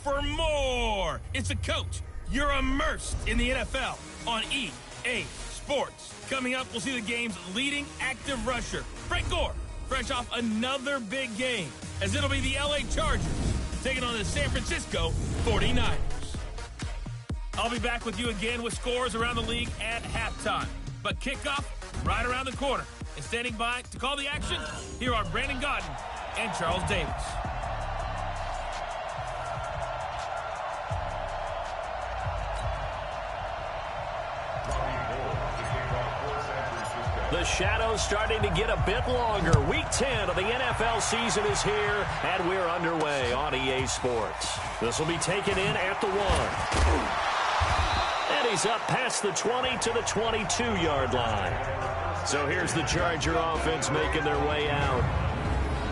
for more. It's a coach. You're immersed in the NFL on EA Sports. Coming up, we'll see the game's leading active rusher, Frank Gore, fresh off another big game, as it'll be the LA Chargers taking on the San Francisco 49ers. I'll be back with you again with scores around the league at halftime. But kickoff right around the corner. And standing by to call the action, here are Brandon Godden and Charles Davis. The shadow's starting to get a bit longer. Week 10 of the NFL season is here, and we're underway on EA Sports. This will be taken in at the 1. And he's up past the 20 to the 22-yard line. So here's the Charger offense making their way out.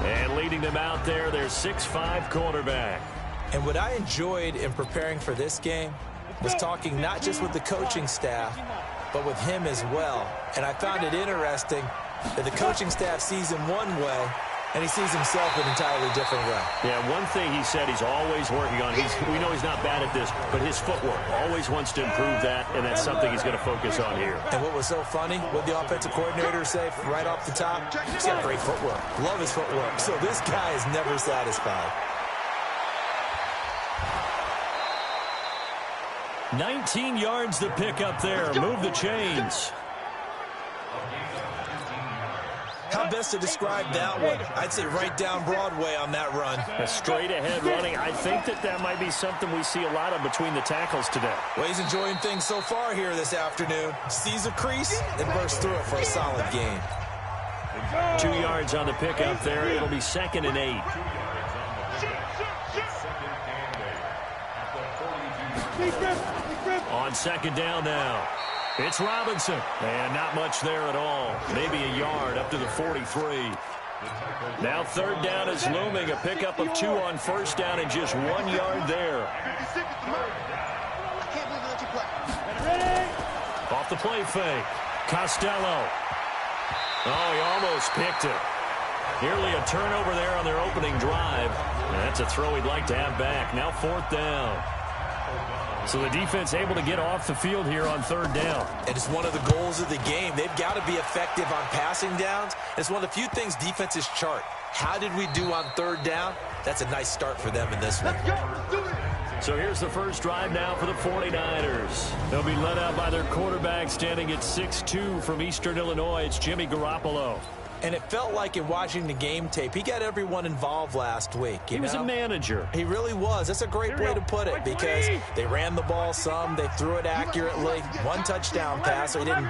And leading them out there, their 6'5" quarterback. And what I enjoyed in preparing for this game was talking not just with the coaching staff, but with him as well. And I found it interesting that the coaching staff sees him one way, and he sees himself an entirely different way. Yeah, one thing he said he's always working on, we know he's not bad at this, but his footwork, always wants to improve that, and that's something he's going to focus on here. And what was so funny, what the offensive coordinator say right off the top, he's got great footwork. Love his footwork. So this guy is never satisfied. 19 yards to pick up there. Move the chains. How best to describe that one? I'd say right down Broadway on that run. A straight-ahead running. I think that might be something we see a lot of between the tackles today. Well, he's enjoying things so far here this afternoon. Sees a crease and bursts through it for a solid gain. 2 yards on the pickup there. It'll be 2nd and 8. On 2nd down now. It's Robinson. And not much there at all. Maybe a yard up to the 43. Now 3rd down is looming. A pickup of 2 on 1st down and just 1 yard there. Off the play fake. Costello. Oh, he almost picked it. Nearly a turnover there on their opening drive. And that's a throw he'd like to have back. Now 4th down. So the defense able to get off the field here on 3rd down. And it's one of the goals of the game. They've got to be effective on passing downs. It's one of the few things defenses chart. How did we do on 3rd down? That's a nice start for them in this one. So here's the first drive now for the 49ers. They'll be led out by their quarterback standing at 6'2" from Eastern Illinois. It's Jimmy Garoppolo. And it felt like in watching the game tape, he got everyone involved last week. He was a manager. He really was. That's a great way to put it because they ran the ball some. They threw it accurately. 1 touchdown pass, so he didn't,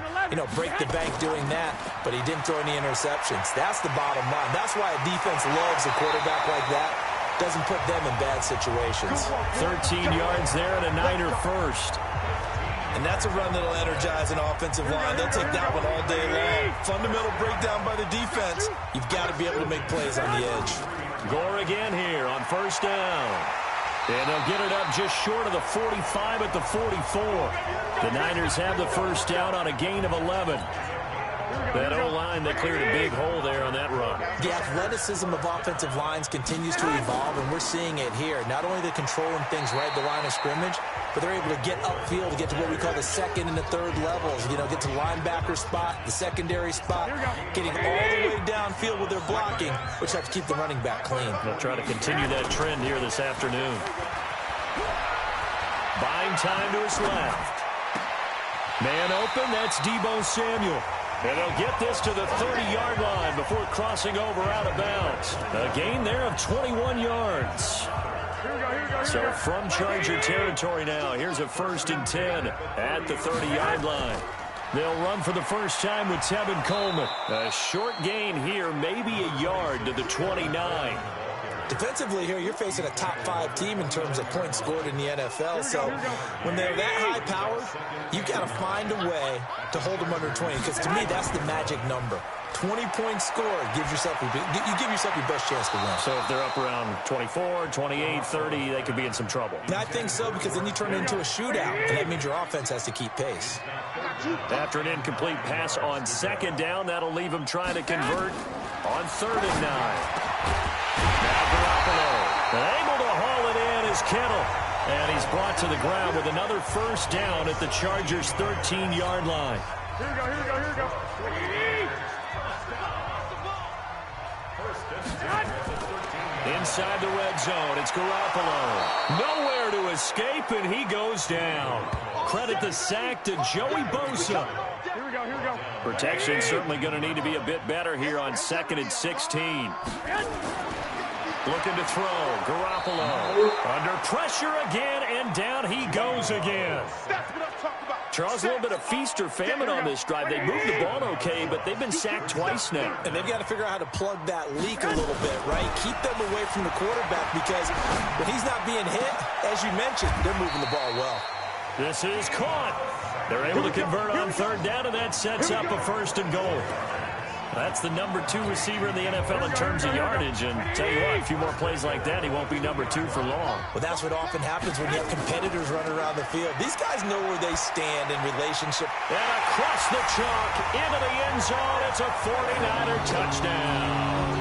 break the bank doing that, but he didn't throw any interceptions. That's the bottom line. That's why a defense loves a quarterback like that. Doesn't put them in bad situations. 13 yards there and a Niner first. And that's a run that'll energize an offensive line. They'll take that one all day long. Fundamental breakdown by the defense. You've got to be able to make plays on the edge. Gore again here on 1st down. And they'll get it up just short of the 45 at the 44. The Niners have the 1st down on a gain of 11. That O-line, they cleared a big hole there on that run. The athleticism of offensive lines continues to evolve, and we're seeing it here. Not only they're controlling things right at the line of scrimmage, but they're able to get upfield to get to what we call the 2nd and the 3rd levels. Get to the linebacker spot, the secondary spot, getting all the way downfield with their blocking, which helps keep the running back clean. They'll try to continue that trend here this afternoon. Buying time to his left. Man open, that's Deebo Samuel. And they'll get this to the 30-yard line before crossing over out of bounds. A gain there of 21 yards. So from Charger territory now, here's a 1st and 10 at the 30-yard line. They'll run for the first time with Tevin Coleman. A short gain here, maybe a yard to the 29. Defensively here, you're facing a top 5 team in terms of points scored in the NFL. So when they're that high powered, you've got to find a way to hold them under 20. Because to me, that's the magic number. 20 points scored gives yourself you give yourself your best chance to win. So if they're up around 24, 28, 30, they could be in some trouble. And I think so, because then you turn it into a shootout, and that means your offense has to keep pace. After an incomplete pass on 2nd down, that'll leave them trying to convert on 3rd and 9. Now Garoppolo able to haul it in is Kittle. And he's brought to the ground with another first down at the Chargers' 13-yard line. Here we go. Inside the red zone, it's Garoppolo. Nowhere to escape, and he goes down. Credit the sack to Joey Bosa. Here we go. Protection certainly going to need to be a bit better here on 2nd and 16. Looking to throw. Garoppolo under pressure again, and down he goes again. That's what I'm talking about. Charles, a little bit of feast or famine on this drive. They moved the ball okay, but they've been sacked twice now. And they've got to figure out how to plug that leak a little bit, right? Keep them away from the quarterback because when he's not being hit, as you mentioned, they're moving the ball well. This is caught. They're able to convert on 3rd down, and that sets up a 1st and goal. That's the number 2 receiver in the NFL in terms of yardage. And tell you what, a few more plays like that, he won't be number 2 for long. Well, that's what often happens when you have competitors running around the field. These guys know where they stand in relationship. And across the chalk, into the end zone, it's a 49er touchdown.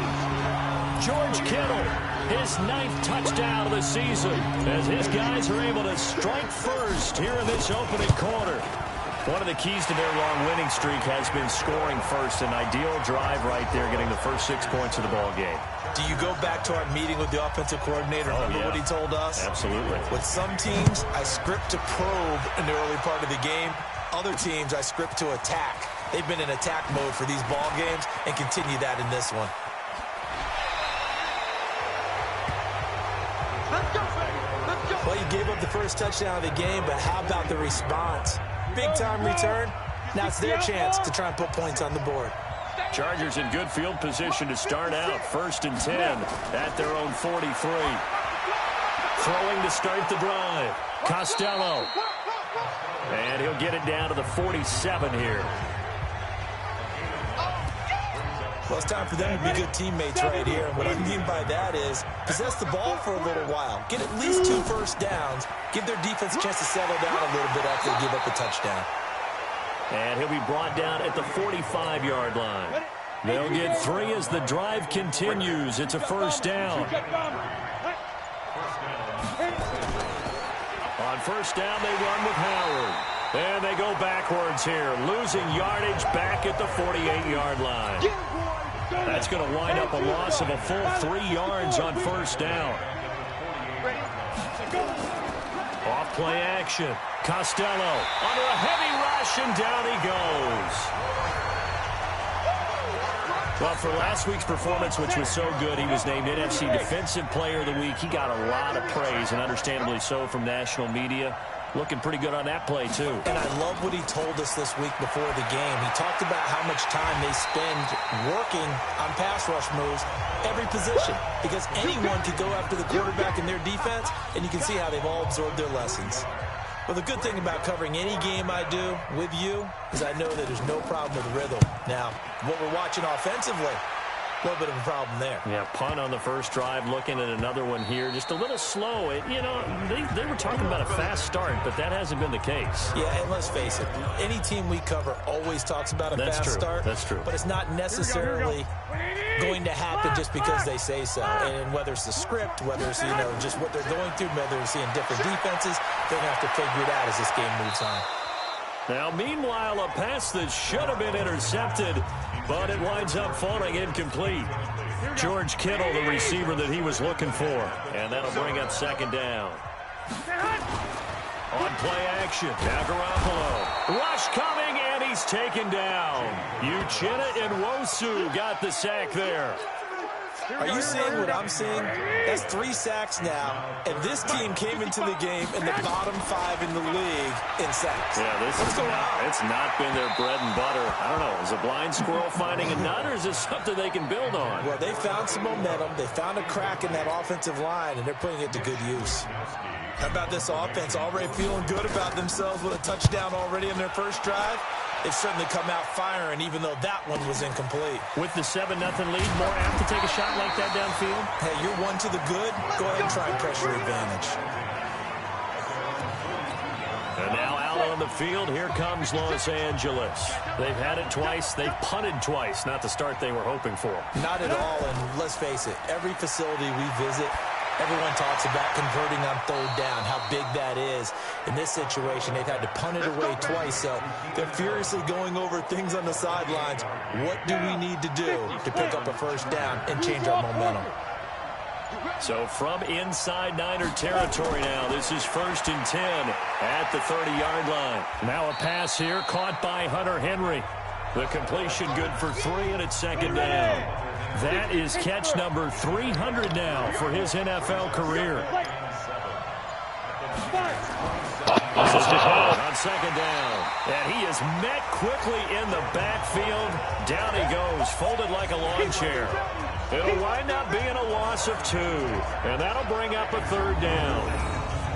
George Kittle, his 9th touchdown of the season, as his guys are able to strike first here in this opening quarter. One of the keys to their long winning streak has been scoring first. An ideal drive right there, getting the first 6 points of the ball game. Do you go back to our meeting with the offensive coordinator? Remember what he told us? Absolutely. With some teams, I script to probe in the early part of the game. Other teams, I script to attack. They've been in attack mode for these ball games and continue that in this one. Well, you gave up the first touchdown of the game, but how about the response? Big-time return. Now it's their chance to try and put points on the board. Chargers in good field position to start out. 1st and 10 at their own 43. Throwing to start the drive. Costello. And he'll get it down to the 47 here. Well, it's time for them to be good teammates right here. And what I mean by that is possess the ball for a little while. Get at least 2 first downs. Give their defense a chance to settle down a little bit after they give up a touchdown. And he'll be brought down at the 45-yard line. They'll get 3 as the drive continues. It's a 1st down. On 1st down, they run with Howard. And they go backwards here, losing yardage back at the 48-yard line. That's going to wind up a loss of a full 3 yards on 1st down. Off play action. Costello under a heavy rush, and down he goes. Well, for last week's performance, which was so good, he was named NFC Defensive Player of the Week. He got a lot of praise, and understandably so, from national media. Looking pretty good on that play, too. And I love what he told us this week before the game. He talked about how much time they spend working on pass rush moves, every position, because anyone could go after the quarterback in their defense, and you can see how they've all absorbed their lessons. Well, the good thing about covering any game I do with you is I know that there's no problem with rhythm. Now, what we're watching offensively, a little bit of a problem there. Yeah, punt on the first drive, looking at another one here. Just a little slow. They were talking about a fast start, but that hasn't been the case. Yeah, and let's face it, any team we cover always talks about a fast start. That's true. But it's not necessarily going to happen just because they say so. And whether it's the script, whether it's, just what they're going through, whether they're seeing different defenses, they're going to have to figure it out as this game moves on. Now, meanwhile, a pass that should have been intercepted, but it winds up falling incomplete. George Kittle, the receiver that he was looking for. And that'll bring up 2nd down. On play action, now Garoppolo. Rush coming, and he's taken down. Uchenna Nwosu got the sack there. Are you seeing what I'm seeing? That's 3 sacks now, and this team came into the game in the bottom 5 in the league in sacks. Yeah, it's not been their bread and butter. I don't know, is a blind squirrel finding a nut, or is this something they can build on? Well, they found some momentum. They found a crack in that offensive line, and they're putting it to good use. How about this offense already feeling good about themselves with a touchdown already in their first drive? They've certainly come out firing, even though that one was incomplete. With the 7-0 lead, more apt to take a shot like that downfield? Hey, you're one to the good. Go ahead and try and pressure advantage. And now out on the field, here comes Los Angeles. They've had it twice. They've punted twice. Not the start they were hoping for. Not at all, and let's face it, every facility we visit, Everyone talks about converting on third down, how big that is. In this situation, they've had to punt it away twice, so they're furiously going over things on the sidelines. What do we need to do to pick up a first down and change our momentum? So from inside Niner territory now, this is 1st and 10 at the 30-yard line. Now a pass here caught by Hunter Henry. The completion good for 3, and it's 2nd down. That is catch number 300 now for his NFL career. This is on 2nd down. And he is met quickly in the backfield. Down he goes, folded like a lawn chair. It'll wind up being a loss of 2. And that'll bring up a 3rd down.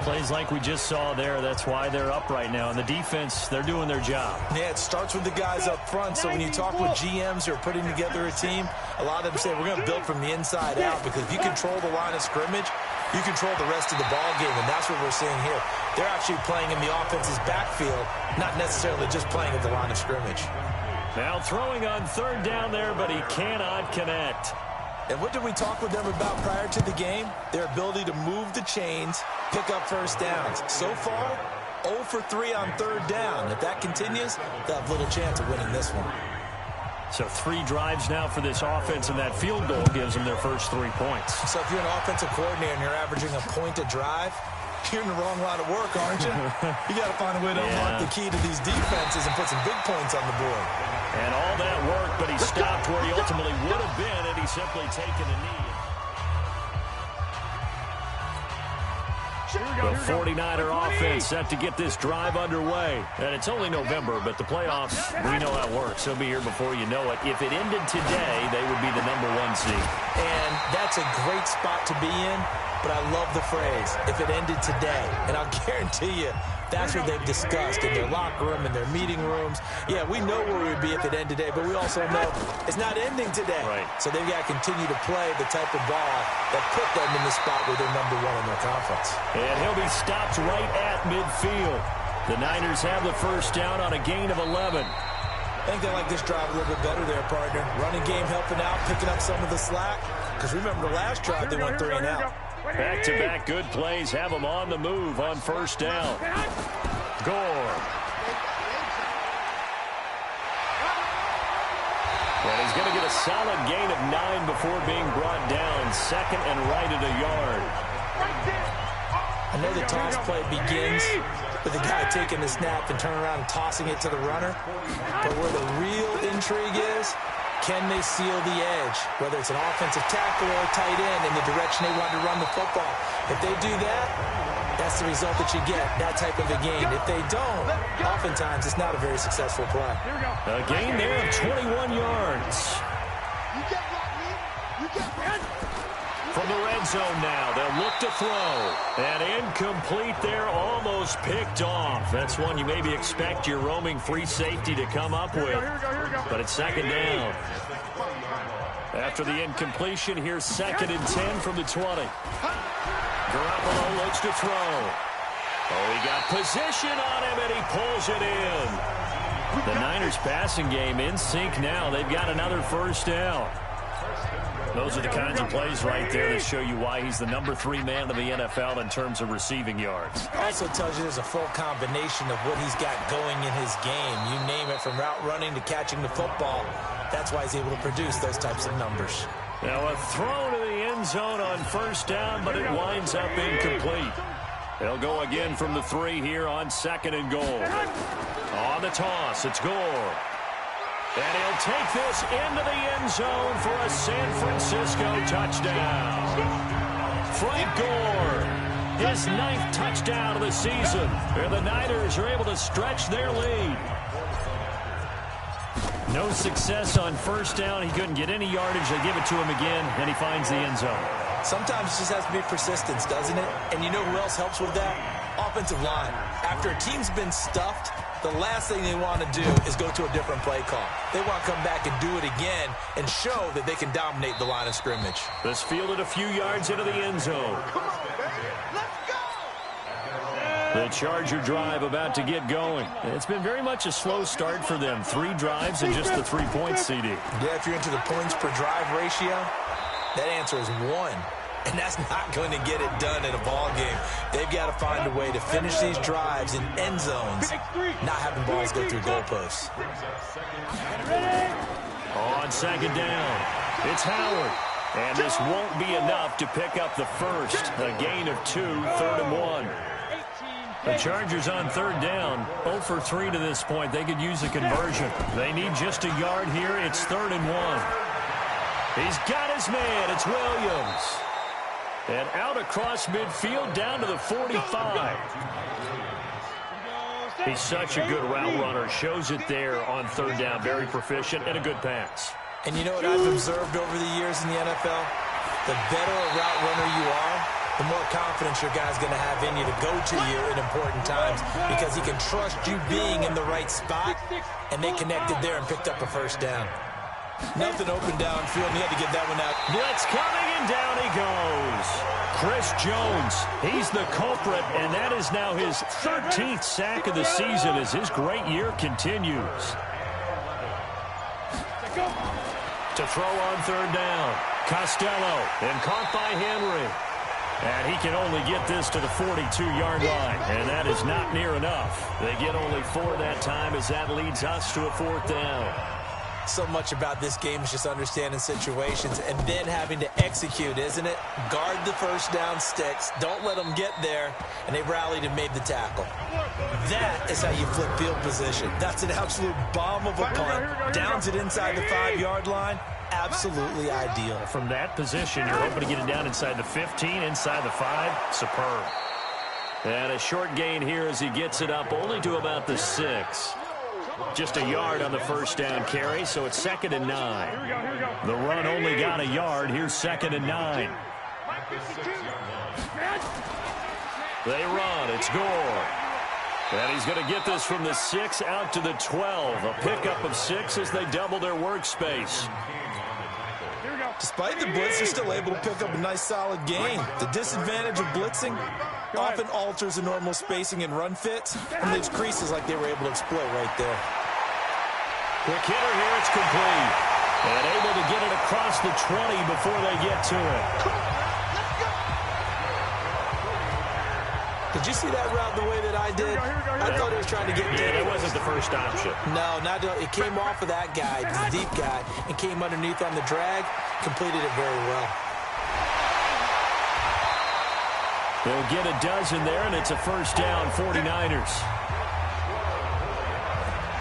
Plays like we just saw there. That's why they're up right now. And the defense, they're doing their job. Yeah, it starts with the guys up front. So when you talk with GMs who are putting together a team, a lot of them say we're going to build from the inside out, because if you control the line of scrimmage, you control the rest of the ball game, and that's what we're seeing here. They're actually playing in the offense's backfield, not necessarily just playing at the line of scrimmage. Now throwing on 3rd down there, but he cannot connect. And what did we talk with them about prior to the game? Their ability to move the chains, pick up first downs. So far, 0 for 3 on 3rd down. If that continues, they'll have little chance of winning this one. So 3 drives now for this offense, and that field goal gives them their first 3 points. So if you're an offensive coordinator and you're averaging a point a drive, you're in the wrong line of work, aren't you? You got to find a way to unlock the key to these defenses and put some big points on the board. And all that work, but he stopped where he ultimately would have been had he simply taken a knee. The 49er offense set to get this drive underway. And it's only November, but the playoffs, we know how it works. They'll be here before you know it. If it ended today, they would be the #1 seed. And that's a great spot to be in, but I love the phrase, if it ended today. And I'll guarantee you, that's what they've discussed in their locker room, in their meeting rooms. Yeah, we know where we would be if it ended today, but we also know it's not ending today. Right. So they've got to continue to play the type of ball that put them in the spot where they're #1 in their conference. And he'll be stopped right at midfield. The Niners have the first down on a gain of 11. I think they like this drive a little bit better there, partner. Running game helping out, picking up some of the slack. Because remember the last drive, they went 3 and out. Back-to-back good plays have them on the move on first down. Gore. And he's going to get a solid gain of 9 before being brought down. 2nd and right at a yard. I know the toss play begins with the guy taking the snap and turning around and tossing it to the runner. But where the real intrigue is, can they seal the edge, whether it's an offensive tackle or a tight end, in the direction they want to run the football? If they do that, that's the result that you get, that type of a gain. If they don't, oftentimes it's not a very successful play. A gain there of 21 yards. From the red zone now, they'll look to throw. And incomplete there, almost picked off. That's one you maybe expect your roaming free safety to come up with. But it's 2nd down. After the incompletion, here's 2nd and 10 from the 20. Garoppolo looks to throw. Oh, he got position on him, and he pulls it in. The Niners passing game in sync now. They've got another first down. Those are the kinds of plays right there that show you why he's the #3 man of the NFL in terms of receiving yards. Also tells you there's a full combination of what he's got going in his game. You name it, from route running to catching the football. That's why he's able to produce those types of numbers. Now a throw to the end zone on first down, but it winds up incomplete. They'll go again from the 3 here on 2nd and goal. On the toss, it's Gore. And he'll take this into the end zone for a San Francisco touchdown. Frank Gore, his 9th touchdown of the season. And the Niners are able to stretch their lead. No success on first down. He couldn't get any yardage. They give it to him again, and he finds the end zone. Sometimes it just has to be persistence, doesn't it? And you know who else helps with that? Offensive line. After a team's been stuffed, the last thing they want to do is go to a different play call. They want to come back and do it again and show that they can dominate the line of scrimmage. This fielded a few yards into the end zone. The Charger drive about to get going. It's been very much a slow start for them. 3 drives and just the 3 points, CD. Yeah, if you're into the points per drive ratio, that answer is 1. And that's not going to get it done in a ball game. They've got to find a way to finish these drives in end zones, not having balls go through goalposts. On second down, it's Howard. And this won't be enough to pick up the first. A gain of 2, 3rd and 1. The Chargers on third down, 0 for 3 to this point. They could use a conversion. They need just a yard here. It's 3rd and 1. He's got his man. It's Williams. And out across midfield down to the 45. He's such a good route runner. Shows it there on third down. Very proficient and a good pass. And you know what I've observed over the years in the NFL? The better a route runner you are, the more confidence your guy's going to have in you to go to you in important times because he can trust you being in the right spot, and they connected there and picked up a first down. Nothing open downfield, and he had to get that one out. Blitz coming, and down he goes. Chris Jones, he's the culprit, and that is now his 13th sack of the season as his great year continues. To throw on third down, Costello, and caught by Henry. And he can only get this to the 42-yard line, and that is not near enough. They get only 4 that time as that leads us to a 4th down. So much about this game is just understanding situations and then having to execute, isn't it? Guard the first down sticks. Don't let them get there. And they rallied and made the tackle. That is how you flip field position. That's an absolute bomb of a punt. Downs it inside the 5-yard line. Absolutely ideal. From that position, you're hoping to get it down inside the 15, inside the 5. Superb. And a short gain here as he gets it up only to about the 6. Just a yard on the first down carry, so it's 2nd and 9. The run only got a yard. Here's 2nd and 9. They run. It's Gore. And he's going to get this from the 6 out to the 12. A pickup of 6 as they double their workspace. Despite the blitz, they're still able to pick up a nice solid gain. The disadvantage of blitzing often alters the normal spacing and run fits and leaves creases like they were able to exploit right there. Quick hitter here, it's complete. And able to get it across the 20 before they get to it. Did you see that route the way that I did? I thought he was trying to get deep. It wasn't the first option. No, it came off of that guy, the deep guy, and came underneath on the drag. Completed it very well. They'll get a dozen there, and it's a first down, 49ers.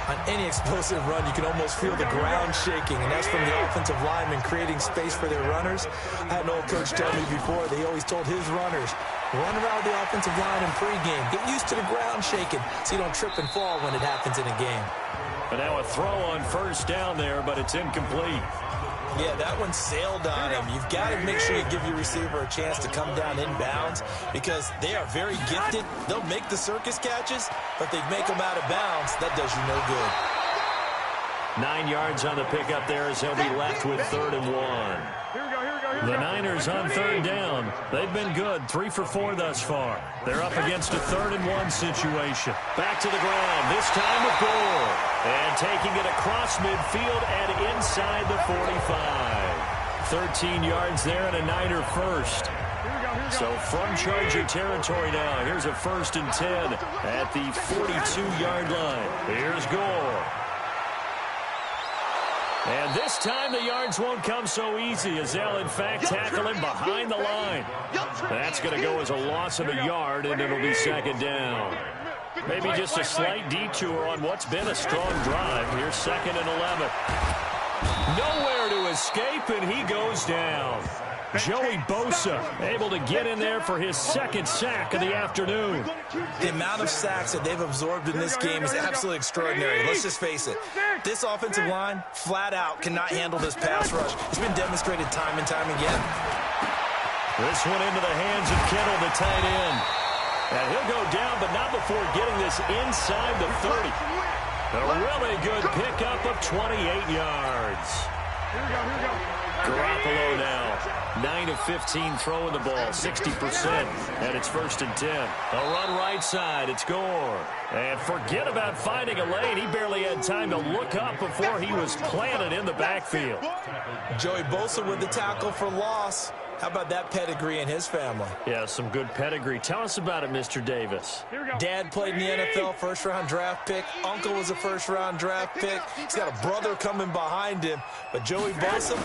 On any explosive run, you can almost feel the ground shaking, and that's from the offensive linemen creating space for their runners. I had an old coach tell me before, they always told his runners, run around the offensive line in pregame. Get used to the ground shaking so you don't trip and fall when it happens in a game. But now a throw on first down there, but it's incomplete. Yeah, that one sailed on him. You've got to make sure you give your receiver a chance to come down inbounds because they are very gifted. They'll make the circus catches, but they make them out of bounds. That does you no good. 9 yards on the pickup there as they'll be left with 3rd and 1. The Niners on third down. They've been good, 3 for 4 thus far. They're up against a 3rd and 1 situation. Back to the ground, this time with Gore. And taking it across midfield and inside the 45. 13 yards there and a Niner first. So from Charger territory now, here's a 1st and 10 at the 42-yard line. Here's Gore. And this time the yards won't come so easy as they'll, in fact, tackle him behind the line. That's going to go as a loss of a yard, and it'll be 2nd down. Maybe just a slight detour on what's been a strong drive. Here's 2nd and 11. Nowhere to escape, and he goes down. Joey Bosa able to get in there for his 2nd sack of the afternoon. The amount of sacks that they've absorbed in this game is absolutely extraordinary. Let's just face it. This offensive line, flat out, cannot handle this pass rush. It's been demonstrated time and time again. This one into the hands of Kittle, the tight end. And he'll go down, but not before getting this inside the 30. A really good pickup of 28 yards. Garoppolo now, 9 of 15 throwing the ball, 60%, and it's 1st and 10. A run right side, it's Gore. And forget about finding a lane. He barely had time to look up before he was planted in the backfield. Joey Bosa with the tackle for loss. How about that pedigree in his family? Yeah, some good pedigree. Tell us about it, Mr. Davis. Dad played in the NFL, first-round draft pick. Uncle was a first-round draft pick. He's got a brother coming behind him. But Joey Bosa,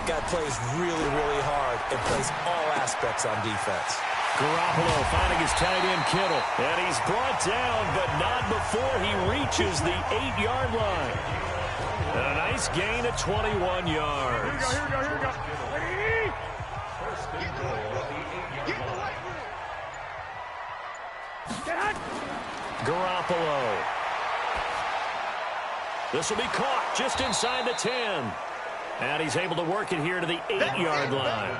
guy plays really, really hard and plays all aspects on defense. Garoppolo finding his tight end Kittle. And he's brought down, but not before he reaches the 8-yard line. And a nice gain of 21 yards. Here we go, here we go. Ready? Garoppolo. This will be caught just inside the 10. And he's able to work it here to the 8-yard line.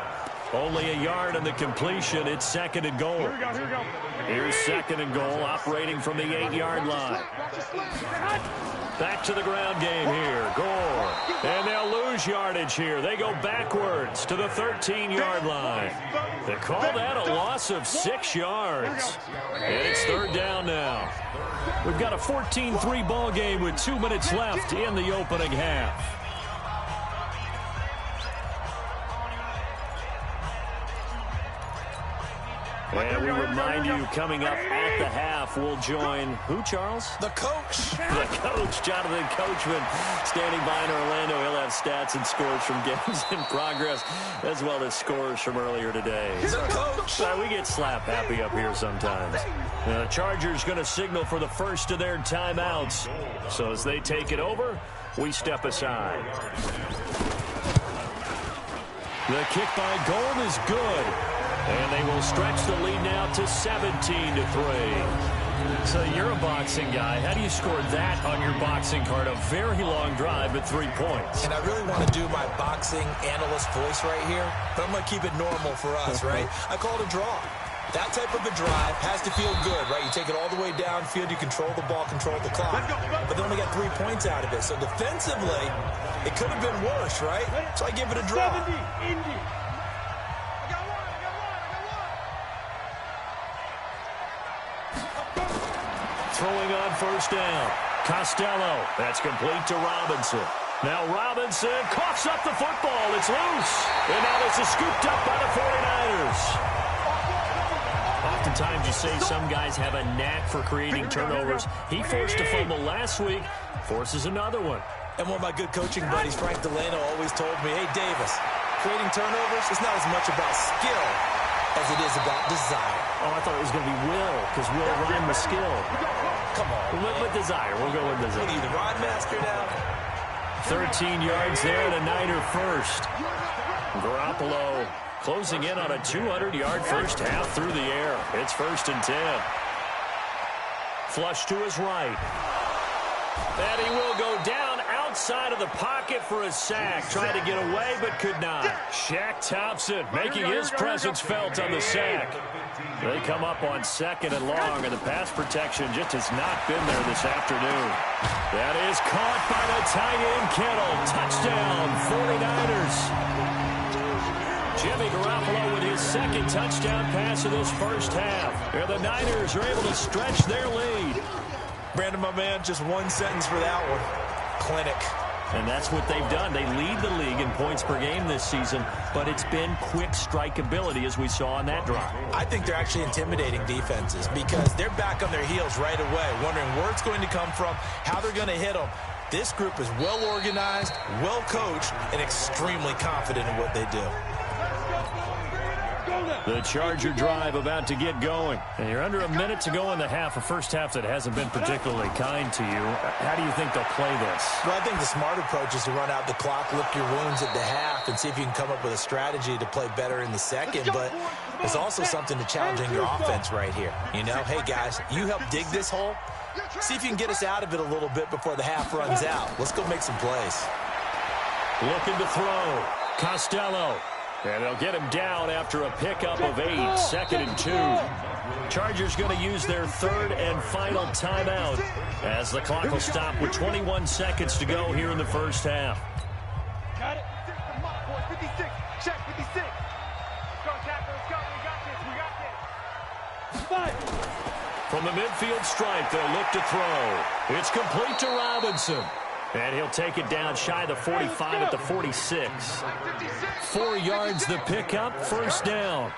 Only a yard on the completion. It's second and goal. Here we go, here we go. Here's second and goal, operating from the 8-yard line. Back to the ground game here. Gore. And they'll lose yardage here. They go backwards to the 13-yard line. They call that a loss of 6 yards. And it's third down now. We've got a 14-3 ball game with 2 minutes left in the opening half. And we remind you, coming up at the half, we'll join who, Charles? The coach. The coach, Jonathan Coachman, standing by in Orlando. He'll have stats and scores from games in progress, as well as scores from earlier today. He's a coach. We get slap happy up here sometimes. The Chargers going to signal for the first of their timeouts. So as they take it over, we step aside. The kick by Gold is good. And they will stretch the lead now to 17-3. So you're a boxing guy. How do you score that on your boxing card? A very long drive at 3 points. And I really want to do my boxing analyst voice right here, but I'm going to keep it normal for us, right? I call it a draw. That type of a drive has to feel good, right? You take it all the way downfield, you control the ball, control the clock, but they only got 3 points out of it. So defensively, it could have been worse, right? So I give it a draw. 70, Indy. Throwing on first down. Costello. That's complete to Robinson. Now Robinson coughs up the football. It's loose. And now this is scooped up by the 49ers. Oftentimes you say some guys have a knack for creating turnovers. He forced a fumble last week. Forces another one. And one of my good coaching buddies, Frank Delano, always told me, hey, Davis, creating turnovers is not as much about skill as it is about desire. Oh, I thought it was going to be will, because will rhyme with skill. Come on. With desire. We'll go with desire. What are you, the rhyme master now? 13 yards there, and a Niner first. Garoppolo closing in on a 200-yard first half through the air. It's 1st and 10. Flush to his right. And he will go down outside of the pocket for a sack. Tried to get away, but could not. Shaq Thompson making his presence felt on the sack. They come up on 2nd and long, and the pass protection just has not been there this afternoon. That is caught by the tight end Kittle. Touchdown, 49ers. Jimmy Garoppolo with his 2nd touchdown pass of this first half. And the Niners are able to stretch their lead. Brandon, my man, just one sentence for that one. Clinic. And that's what they've done. They lead the league in points per game this season, but it's been quick strike ability as we saw on that drive. I think they're actually intimidating defenses because they're back on their heels right away, wondering where it's going to come from, how they're going to hit them. This group is well organized, well coached, and extremely confident in what they do. The Charger drive about to get going. And you're under a minute to go in the half, a first half that hasn't been particularly kind to you. How do you think they'll play this? Well, I think the smart approach is to run out the clock, lick your wounds at the half, and see if you can come up with a strategy to play better in the second. But there's also something to challenging your offense right here. You know, hey, guys, you help dig this hole. See if you can get us out of it a little bit before the half runs out. Let's go make some plays. Looking to throw. Costello. And they'll get him down after a pickup of 8, 2nd and 2. Chargers going to use their 3rd and final timeout as the clock will stop with 21 seconds to go here in the first half. Got it. 56. Check 56. Go, Captain. Let's go. We got this. From the midfield stripe, they'll look to throw. It's complete to Robinson. And he'll take it down shy of the 45 at the 46. 4 yards the pickup, first down.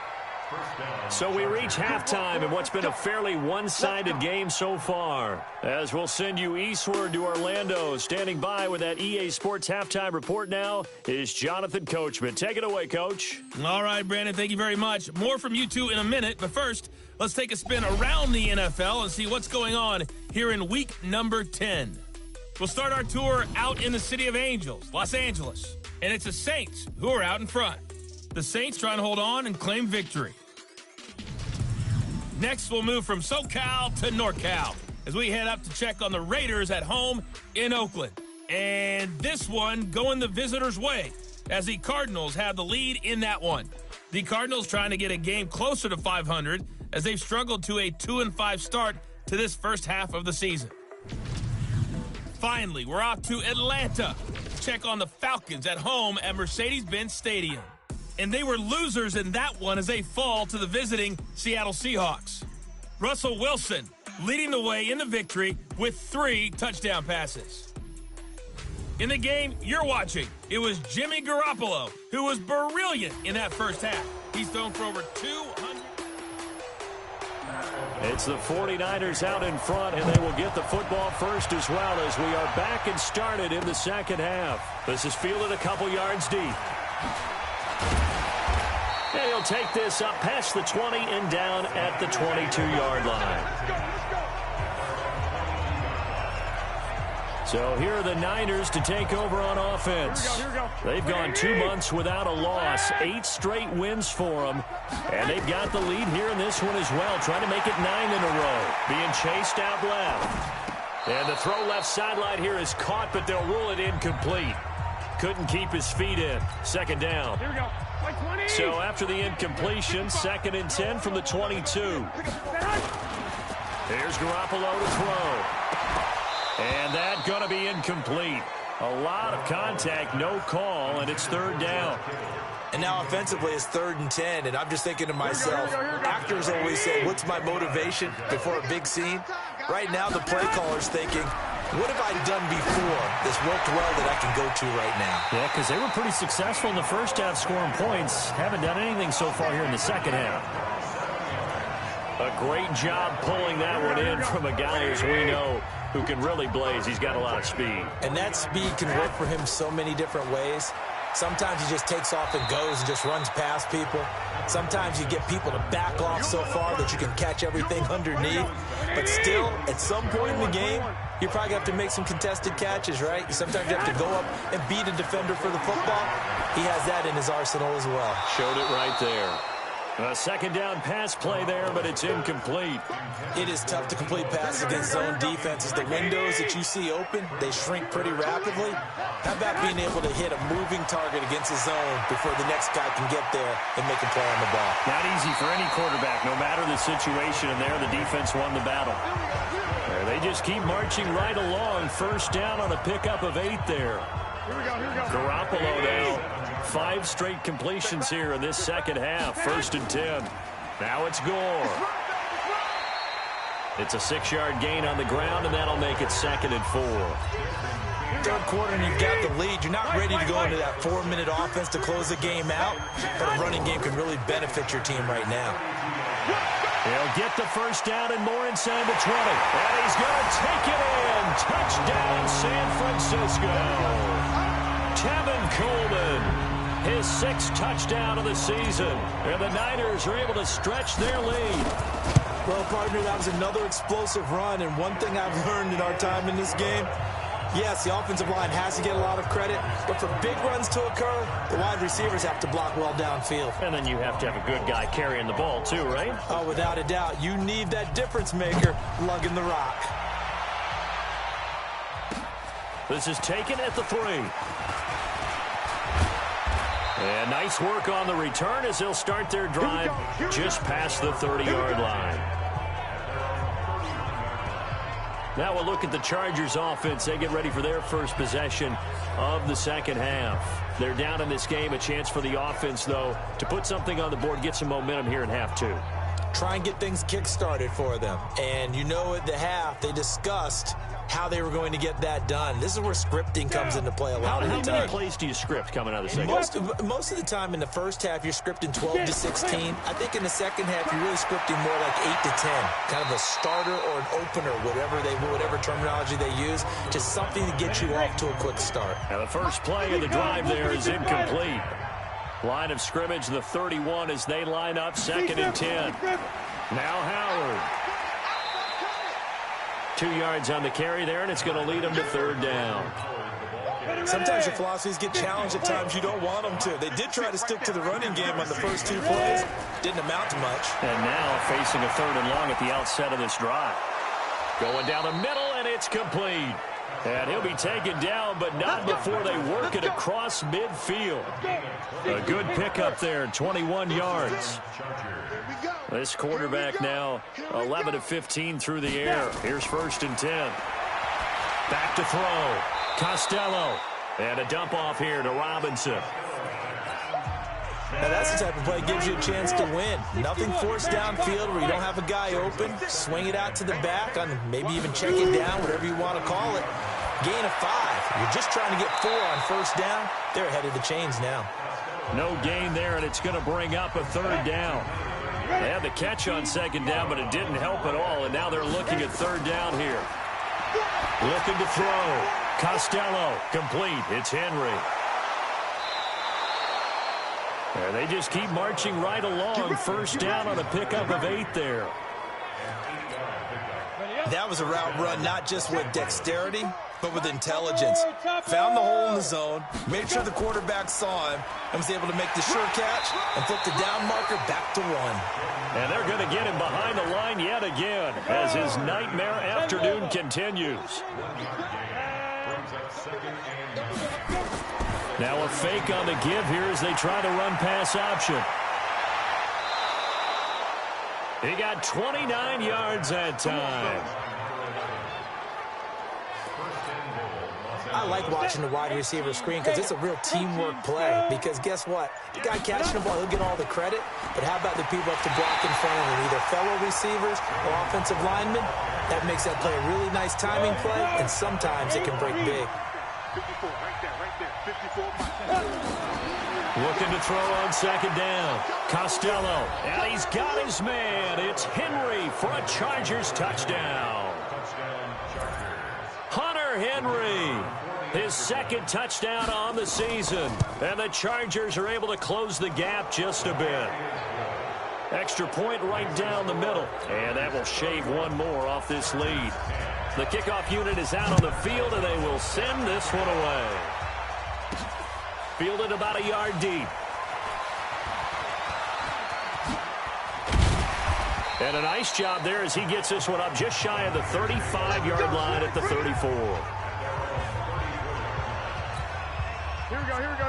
So we reach halftime in what's been a fairly one-sided game so far. As we'll send you eastward to Orlando. Standing by with that EA Sports halftime report now is Jonathan Coachman. Take it away, Coach. All right, Brandon, thank you very much. More from you two in a minute, but first, let's take a spin around the NFL and see what's going on here in week number 10. We'll start our tour out in the City of Angels, Los Angeles, and it's the Saints who are out in front. The Saints trying to hold on and claim victory. Next, we'll move from SoCal to NorCal as we head up to check on the Raiders at home in Oakland. And this one going the visitors' way as the Cardinals have the lead in that one. The Cardinals trying to get a game closer to 500 as they've struggled to a 2-5 start to this first half of the season. Finally, we're off to Atlanta to check on the Falcons at home at Mercedes-Benz Stadium. And they were losers in that one as they fall to the visiting Seattle Seahawks. Russell Wilson leading the way in the victory with 3 touchdown passes. In the game you're watching, it was Jimmy Garoppolo who was brilliant in that first half. He's thrown for over 200. It's the 49ers out in front, and they will get the football first as well as we are back and started in the second half. This is fielded a couple yards deep. And he'll take this up past the 20 and down at the 22-yard line. So here are the Niners to take over on offense. They've gone 2 months without a loss, 8 straight wins for them. And they've got the lead here in this one as well, trying to make it 9 in a row. Being chased out left. And the throw left sideline here is caught, but they'll rule it incomplete. Couldn't keep his feet in. Second down. Here we go. So after the incompletion, 2nd and 10 from the 22. Here's Garoppolo to throw. And that going to be incomplete. A lot of contact, no call, and it's 3rd down. And now offensively it's 3rd and 10, and I'm just thinking to myself, actors always say, what's my motivation before a big scene? Right now the play caller's thinking, what have I done before this worked well that I can go to right now? Yeah, because they were pretty successful in the first half scoring points. Haven't done anything so far here in the second half. A great job pulling that one in from a guy, as we know, who can really blaze. He's got a lot of speed. And that speed can work for him so many different ways. Sometimes he just takes off and goes and just runs past people. Sometimes you get people to back off so far that you can catch everything underneath. But still, at some point in the game, you probably have to make some contested catches, right? Sometimes you have to go up and beat a defender for the football. He has that in his arsenal as well. Showed it right there. A second down pass play there, but it's incomplete. It is tough to complete passes against zone defenses. The windows that you see open, they shrink pretty rapidly. How about being able to hit a moving target against a zone before the next guy can get there and make a play on the ball? Not easy for any quarterback, no matter the situation, and there the defense won the battle. There, they just keep marching right along. First down on a pickup of 8 there. Here we go. Garoppolo now. 5 straight completions here in this second half. 1st and 10. Now it's Gore. It's a 6-yard gain on the ground, and that'll make it 2nd and 4. Third quarter and you've got the lead. You're not ready to go into that 4-minute offense to close the game out, but a running game can really benefit your team right now. He'll get the first down and more inside the 20. And he's going to take it in. Touchdown, San Francisco. Tevin Coleman, his 6th touchdown of the season. And the Niners are able to stretch their lead. Well, partner, that was another explosive run. And one thing I've learned in our time in this game, yes, the offensive line has to get a lot of credit, but for big runs to occur, the wide receivers have to block well downfield. And then you have to have a good guy carrying the ball too, right? Oh, without a doubt. You need that difference maker lugging the rock. This is taken at the 3. And nice work on the return as they'll start their drive just past the 30-yard line. Now we'll look at the Chargers offense. They get ready for their first possession of the second half. They're down in this game. A chance for the offense, though, to put something on the board, get some momentum here in half 2. Try and get things kick-started for them. And you know at the half, they discussed how they were going to get that done. This is where scripting comes into play a lot of the time. How many plays do you script coming out of the second half? Most of the time in the first half, you're scripting 12 to 16. I think in the second half, you're really scripting more like 8 to 10. Kind of a starter or an opener, whatever terminology they use. Just something to get you off to a quick start. Now the first play of the drive there is incomplete. Line of scrimmage, the 31 as they line up, 2nd and 10. Now Howard. 2 yards on the carry there, and it's going to lead them to 3rd down. Sometimes your philosophies get challenged at times you don't want them to. They did try to stick to the running game on the first 2 plays. Didn't amount to much. And now facing a 3rd and long at the outset of this drive. Going down the middle, and it's complete. And he'll be taken down, but not before they work it across midfield. A good pickup there, 21 yards. This quarterback now 11 of 15 through the air. Here's 1st and 10. Back to throw. Costello. And a dump off here to Robinson. Now that's the type of play that gives you a chance to win. Nothing forced downfield where you don't have a guy open. Swing it out to the back, on maybe even check it down, whatever you want to call it. Gain of 5. You're just trying to get 4 on 1st down. They're ahead of the chains now. No gain there, and it's going to bring up a 3rd down. They had the catch on 2nd down, but it didn't help at all, and now they're looking at 3rd down here. Looking to throw. Costello, complete. It's Henry. And they just keep marching right along. 1st down on a pickup of 8 there. That was a route run not just with dexterity, but with intelligence. Found the hole in the zone, made sure the quarterback saw him, and was able to make the sure catch and flip the down marker back to 1. And they're going to get him behind the line yet again as his nightmare afternoon continues. Now a fake on the give here as they try to run pass option. He got 29 yards that time. I like watching the wide receiver screen because it's a real teamwork play. Because guess what? The guy catching the ball, he'll get all the credit. But how about the people up to block in front of him, either fellow receivers or offensive linemen? That makes that play a really nice timing play, and sometimes it can break big. 54, right there, 54. Looking to throw on 2nd down. Costello, and he's got his man. It's Henry for a Chargers touchdown. Hunter Henry, his 2nd touchdown on the season. And the Chargers are able to close the gap just a bit. Extra point right down the middle. And that will shave 1 more off this lead. The kickoff unit is out on the field, and they will send this one away. Fielded about a yard deep. And a nice job there as he gets this one up just shy of the 35-yard line at the 34.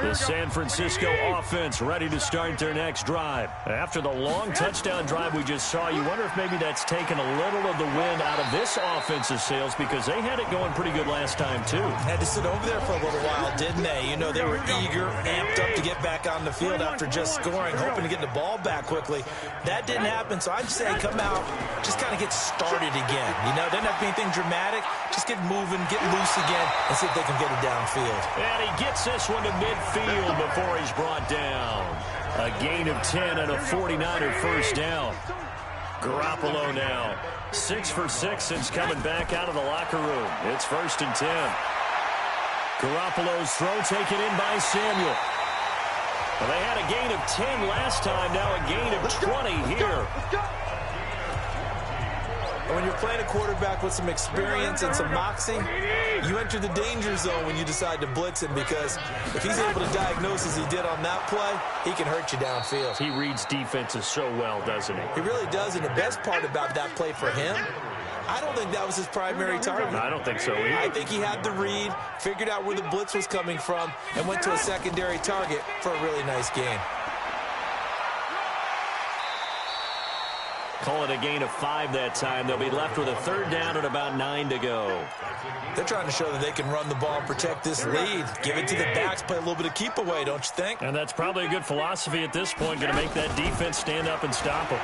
The San Francisco offense ready to start their next drive. After the long touchdown drive we just saw, you wonder if maybe that's taken a little of the wind out of this offensive sails because they had it going pretty good last time, too. Had to sit over there for a little while, didn't they? You know, they were eager, amped up to get back on the field after just scoring, hoping to get the ball back quickly. That didn't happen, so I'd say come out, just kind of get started again. You know, doesn't have to be anything dramatic. Just get moving, get loose again, and see if they can get it downfield. And he gets this one to midfield before he's brought down. A gain of 10 and a 49er 1st down. Garoppolo now 6 for 6 since coming back out of the locker room. It's 1st and 10. Garoppolo's throw taken in by Samuel. Well, they had a gain of 10 last time, now a gain of 20 here. When you're playing a quarterback with some experience and some moxie, you enter the danger zone when you decide to blitz him because if he's able to diagnose as he did on that play, he can hurt you downfield. He reads defenses so well, doesn't he? He really does, and the best part about that play for him, I don't think that was his primary target. I don't think so either. I think he had the read, figured out where the blitz was coming from, and went to a secondary target for a really nice gain. Call it a gain of 5 that time. They'll be left with a 3rd down and about 9 to go. They're trying to show that they can run the ball and protect this lead. Give it to the backs, play a little bit of keep away, don't you think? And that's probably a good philosophy at this point, going to make that defense stand up and stop them.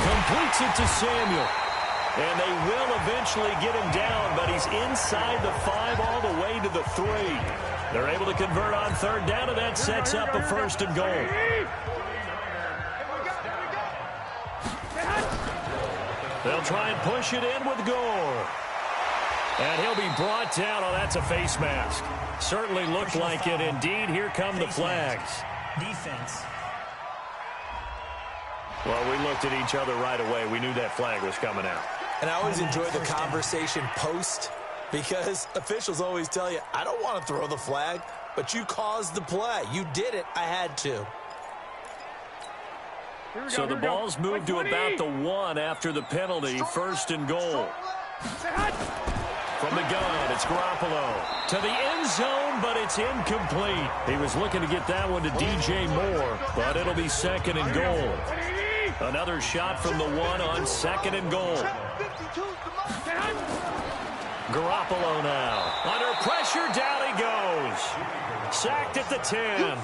Completes it to Samuel. And they will eventually get him down, but he's inside the 5 all the way to the 3. They're able to convert on third down, and that sets up a 1st and goal. They'll try and push it in with Gore. And he'll be brought down. Oh, that's a face mask. Certainly looked like it. Indeed, here come the flags. Defense. Well, we looked at each other right away. We knew that flag was coming out. And I always enjoy the conversation post, because officials always tell you, I don't want to throw the flag, but you caused the play. You did it. I had to. So the ball's moved to about the 1 after the penalty. 1st and goal. From the gun, it's Garoppolo. To the end zone, but it's incomplete. He was looking to get that one to DJ Moore, but it'll be 2nd and goal. Another shot from the 1 on 2nd and goal. Garoppolo now. Under pressure, down he goes. Sacked at the 10.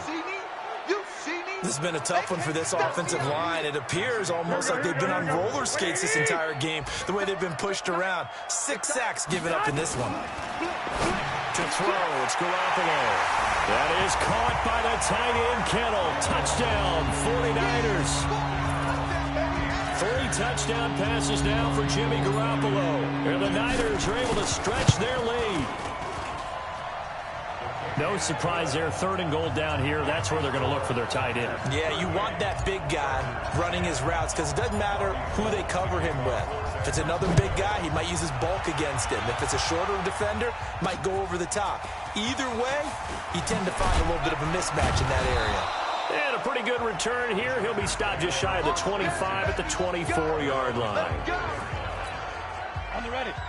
This has been a tough one for this offensive line. It appears almost like they've been on roller skates this entire game, the way they've been pushed around. 6 sacks given up in this one. To throw, it's Garoppolo. That is caught by the tight end, Kittle. Touchdown, 49ers. 3 touchdown passes now for Jimmy Garoppolo. And the Niners are able to stretch their lead. No surprise there. 3rd and goal down here. That's where they're going to look for their tight end. Yeah, you want that big guy running his routes, because it doesn't matter who they cover him with. If it's another big guy, he might use his bulk against him. If it's a shorter defender, might go over the top. Either way, you tend to find a little bit of a mismatch in that area. And a pretty good return here. He'll be stopped just shy of the 25 at the 24-yard line.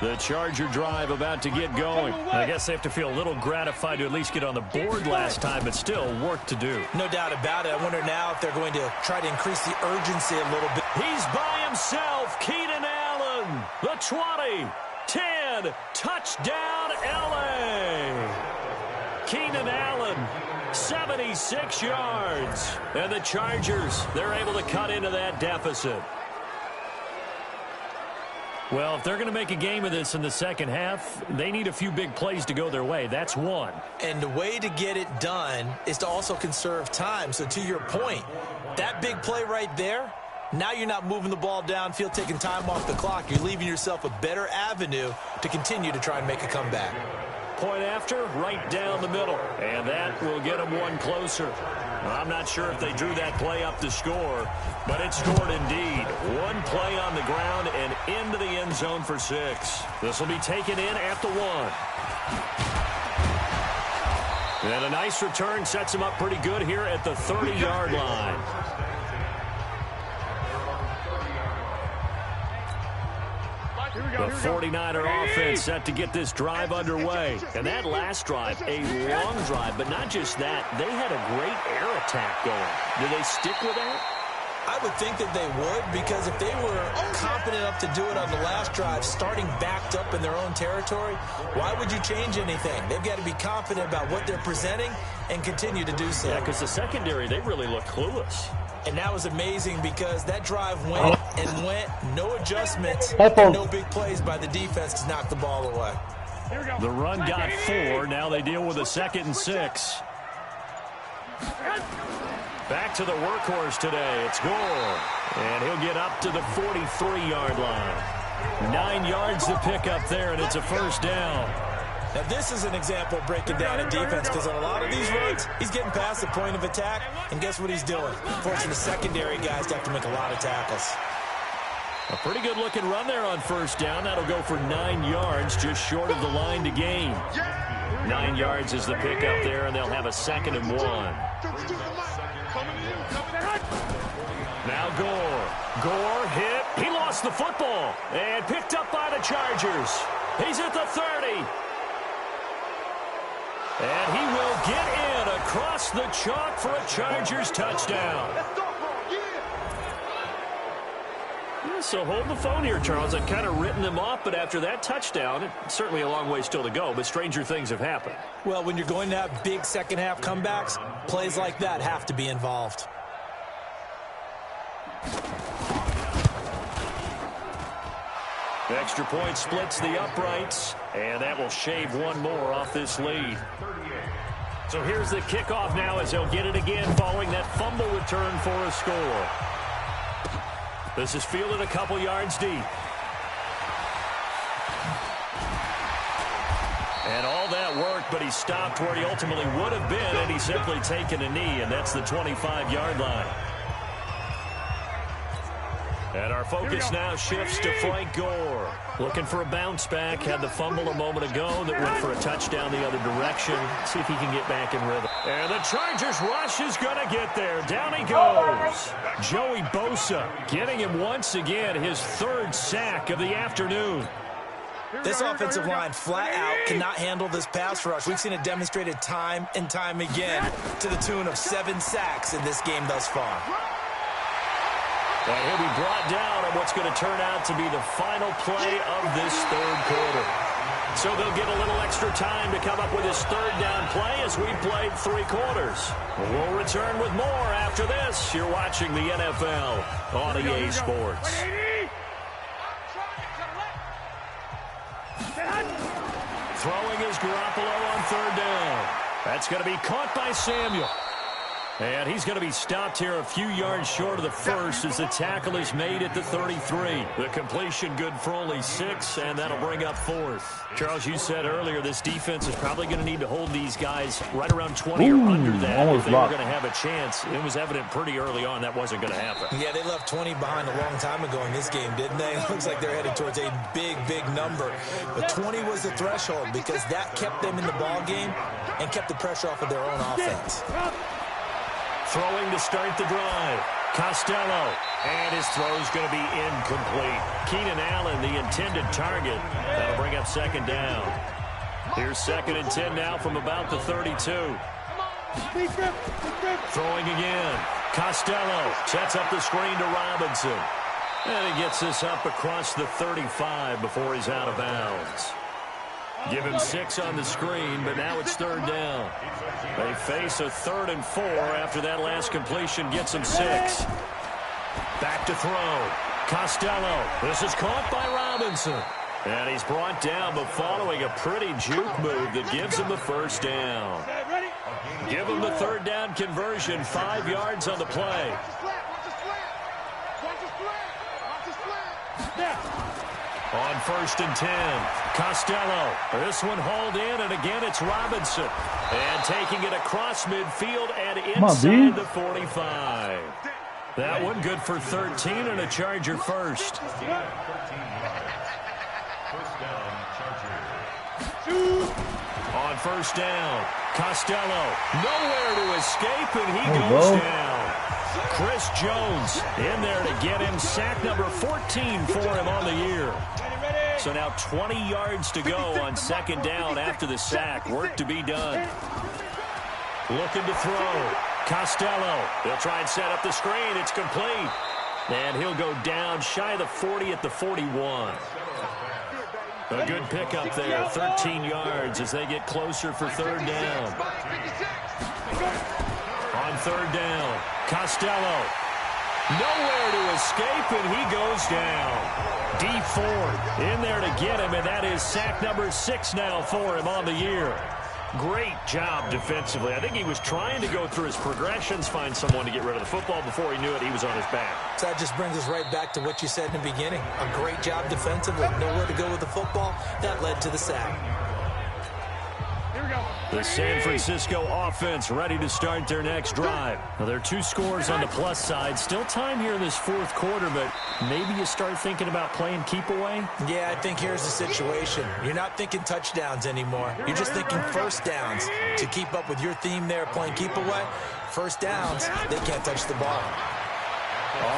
The Charger drive about to get going. I guess they have to feel a little gratified to at least get on the board last time, but still work to do. No doubt about it. I wonder now if they're going to try to increase the urgency a little bit. He's by himself. Keenan Allen. The 20. 10. Touchdown, L.A. Keenan Allen. 76 yards. And the Chargers, they're able to cut into that deficit. Well, if they're going to make a game of this in the second half, they need a few big plays to go their way. That's one. And the way to get it done is to also conserve time. So to your point, that big play right there, now you're not moving the ball downfield, taking time off the clock. You're leaving yourself a better avenue to continue to try and make a comeback. Point after, right down the middle. And that will get them one closer. I'm not sure if they drew that play up to score, but it scored indeed. One play on the ground and into the end zone for 6. This will be taken in at the 1. And a nice return sets him up pretty good here at the 30-yard line. The 49er offense set to get this drive underway. And that last drive, a long drive, but not just that. They had a great air attack going. Do they stick with that? I would think that they would, because if they were confident enough to do it on the last drive, starting backed up in their own territory, why would you change anything? They've got to be confident about what they're presenting and continue to do so. Yeah, because the secondary, they really look clueless. And that was amazing, because that drive went and went, no adjustments, and no big plays by the defense to knock the ball away. The run got 4. Now they deal with a 2nd and 6. Back to the workhorse today. It's Gore. And he'll get up to the 43-yard line. 9 yards to pick up there, and it's a 1st down. Now, this is an example of breaking down a defense, because on a lot of these runs, he's getting past the point of attack, and guess what he's doing? Forcing the secondary guys to have to make a lot of tackles. A pretty good-looking run there on 1st down. That'll go for 9 yards, just short of the line to gain. 9 yards is the pickup there, and they'll have a 2nd and 1. Now Gore. Gore hit. He lost the football, and picked up by the Chargers. He's at the 30. And he will get in across the chalk for a Chargers touchdown. Yeah, so hold the phone here, Charles. I've kind of written them off, but after that touchdown, it's certainly a long way still to go, but stranger things have happened. Well, when you're going to have big second-half comebacks, plays like that have to be involved. Extra point splits the uprights, and that will shave one more off this lead. So here's the kickoff now as they'll get it again following that fumble return for a score. This is fielded a couple yards deep. And all that worked, but he stopped where he ultimately would have been, and he's simply taken a knee, and that's the 25-yard line. And our focus now shifts to Frank Gore. Looking for a bounce back. Had the fumble a moment ago that went for a touchdown the other direction. See if he can get back in rhythm. And the Chargers rush is going to get there. Down he goes. Joey Bosa getting him once again his third sack of the afternoon. This offensive line flat out cannot handle this pass rush. We've seen it demonstrated time and time again to the tune of 7 sacks in this game thus far. And he'll be brought down on what's going to turn out to be the final play of this third quarter. So they'll get a little extra time to come up with his third down play as we played 3 quarters. We'll return with more after this. You're watching the NFL on EA Sports. Throwing is Garoppolo on third down. That's going to be caught by Samuel. And he's going to be stopped here a few yards short of the first as the tackle is made at the 33. The completion good for only 6, and that'll bring up 4th. Charles, you said earlier this defense is probably going to need to hold these guys right around 20 or under that if they were going to have a chance. It was evident pretty early on that wasn't going to happen. Yeah, they left 20 behind a long time ago in this game, didn't they? It looks like they're headed towards a big, big number. But 20 was the threshold because that kept them in the ball game and kept the pressure off of their own offense. Throwing to start the drive. Costello. And his throw's going to be incomplete. Keenan Allen, the intended target. That'll bring up second down. Here's 2nd and 10 now from about the 32. Throwing again. Costello sets up the screen to Robinson. And he gets this up across the 35 before he's out of bounds. Give him 6 on the screen, but now it's third down. They face a 3rd and 4 after that last completion gets him 6. Back to throw. Costello. This is caught by Robinson. And he's brought down, but following a pretty juke move that gives him the first down. Give him the third down conversion, 5 yards on the play. On 1st and 10, Costello. This one hauled in, and again it's Robinson. And taking it across midfield and inside the 45. That one good for 13 and a Charger first. On 1st down, Costello. Nowhere to escape, and he goes down. Chris Jones in there to get him sack number 14 for him on the year. So now 20 yards to go on 2nd down after the sack. Work to be done. Looking to throw. Costello. They'll try and set up the screen. It's complete. And he'll go down shy of the 40 at the 41. A good pickup there. 13 yards as they get closer for 3rd down. On 3rd down, Costello. Nowhere to escape, and he goes down. D Ford in there to get him, and that is sack number 6 now for him on the year. Great job defensively. I think he was trying to go through his progressions, find someone to get rid of the football. Before he knew it, he was on his back. So that just brings us right back to what you said in the beginning. A great job defensively. Nowhere to go with the football. That led to the sack. The San Francisco offense ready to start their next drive. Now, there are 2 scores on the plus side. Still time here in this 4th quarter, but maybe you start thinking about playing keep away? Yeah, I think here's the situation. You're not thinking touchdowns anymore. You're just thinking 1st downs. To keep up with your theme there, playing keep away, 1st downs, they can't touch the ball.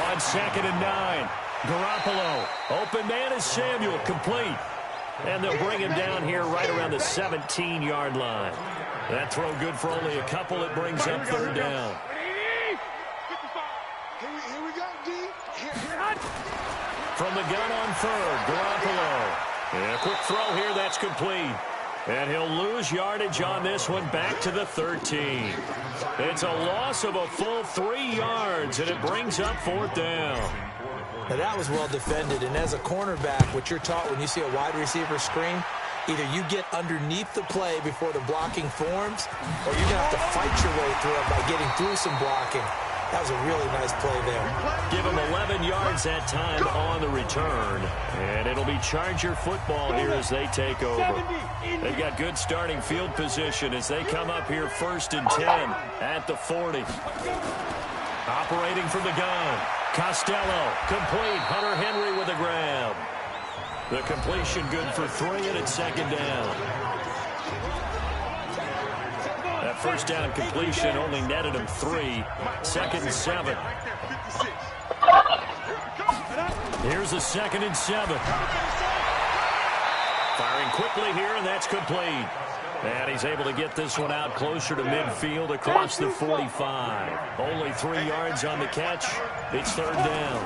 On 2nd and 9, Garoppolo. Open man is Samuel, complete. And they'll bring him down here right around the 17-yard line. That throw good for only a couple. It brings up 3rd down. Here we go, D. From the gun on 3rd, Garoppolo. And a quick throw here, that's complete. And he'll lose yardage on this one back to the 13. It's a loss of a full 3 yards, and it brings up 4th down. Now, that was well defended, and as a cornerback, what you're taught when you see a wide receiver screen, either you get underneath the play before the blocking forms, or you're going to have to fight your way through it by getting through some blocking. That was a really nice play there. Give him 11 yards that time on the return. And it'll be Charger football here as they take over. They've got good starting field position as they come up here 1st and 10 at the 40. Operating from the gun. Costello, complete. Hunter Henry with a grab. The completion good for 3, and it's 2nd down. That first down completion only netted him 3. 2nd and 7. Here's a 2nd and 7. Firing quickly here, and that's complete. And he's able to get this one out closer to midfield across the 45. Only 3 yards on the catch. It's 3rd down.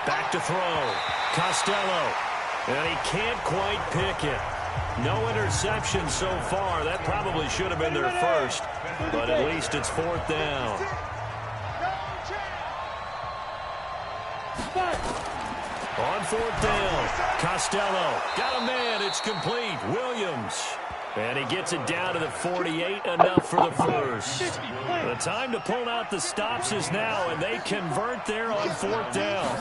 Back to throw. Costello. And he can't quite pick it. No interception so far. That probably should have been their first. But at least it's 4th down. On 4th down, Costello got a man. It's complete. Williams. And he gets it down to the 48, enough for the first. The time to pull out the stops is now, and they convert there on 4th down.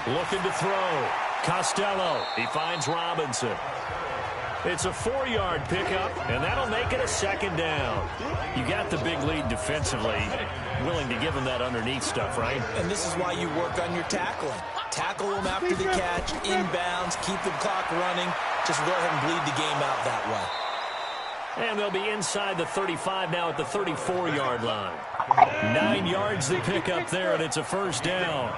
Looking to throw. Costello. He finds Robinson. It's a 4-yard pickup, and that'll make it a 2nd down. You got the big lead defensively. Willing to give him that underneath stuff, right? And this is why you work on your tackling. Tackle them after the catch, inbounds, keep the clock running. Just go ahead and bleed the game out that way. And they'll be inside the 35 now at the 34-yard line. 9 yards to pick up there, and it's a 1st down.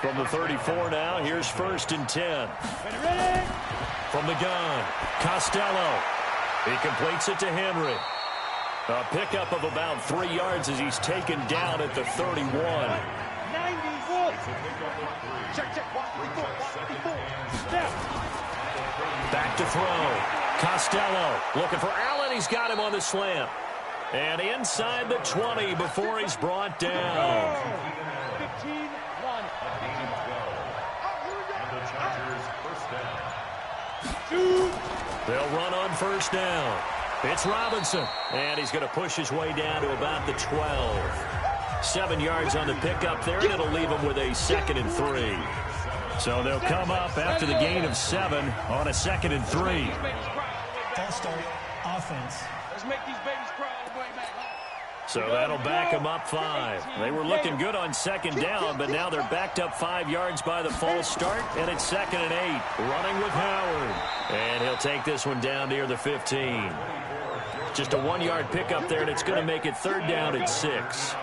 From the 34 now, here's 1st and 10. From the gun, Costello. He completes it to Henry. A pickup of about 3 yards as he's taken down at the 31. Back to throw. Costello looking for Allen. He's got him on the slant. And inside the 20 before he's brought down. 15-1. They'll run on 1st down. It's Robinson, and he's going to push his way down to about the 12. 7 yards on the pickup there, and it'll leave him with a 2nd and 3. So they'll come up after the gain of 7 on a 2nd and 3. False start, offense. Let's make these babies cry all the way back home. So that'll back them up 5. They were looking good on 2nd down, but now they're backed up 5 yards by the false start, and it's 2nd and 8. Running with Howard. And he'll take this one down near the 15. Just a 1-yard pickup there, and it's going to make it 3rd down at 6.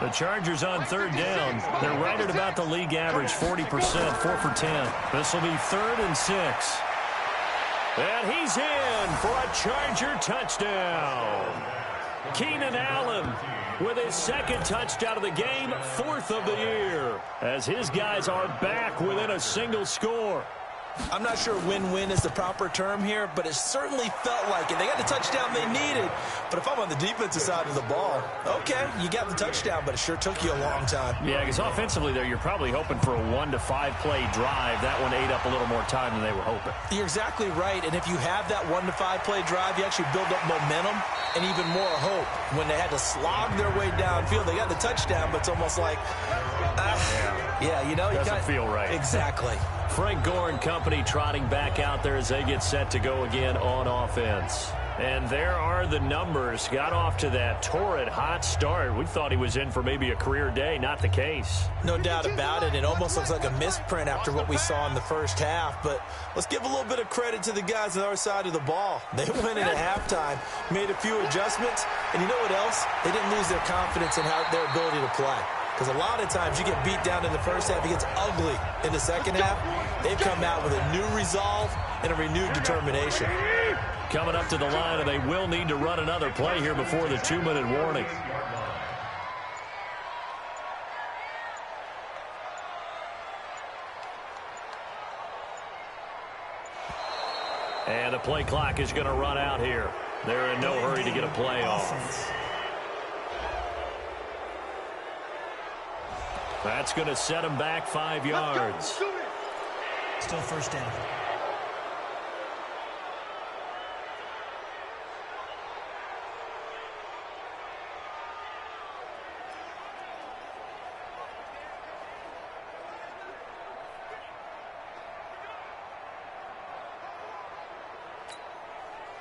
The Chargers on 3rd down. They're right at about the league average, 40%, 4 for 10. This will be 3rd and 6. And he's in for a Charger touchdown. Keenan Allen with his 2nd touchdown of the game, 4th of the year, as his guys are back within a single score. I'm not sure win-win is the proper term here, but it certainly felt like it. They got the touchdown they needed, but if I'm on the defensive side of the ball, okay, you got the touchdown, but it sure took you a long time. Yeah, because offensively there, you're probably hoping for a 1 to 5 play drive. That one ate up a little more time than they were hoping. You're exactly right, and if you have that 1 to 5 play drive, you actually build up momentum and even more hope. When they had to slog their way downfield, they got the touchdown, but it's almost like, yeah, you know, doesn't feel right. Exactly. Frank Gore and company trotting back out there as they get set to go again on offense. And there are the numbers. Got off to that torrid hot start. We thought he was in for maybe a career day. Not the case. No doubt about it. It almost looks like a misprint after what we saw in the first half. But let's give a little bit of credit to the guys on our side of the ball. They went in at halftime, made a few adjustments. And you know what else? They didn't lose their confidence in their ability to play. Because a lot of times you get beat down in the first half, it gets ugly in the second half. They've come out with a new resolve and a renewed determination. Coming up to the line, and they will need to run another play here before the 2-minute warning. And the play clock is going to run out here. They're in no hurry to get a play off. That's going to set him back 5 yards. Still first down.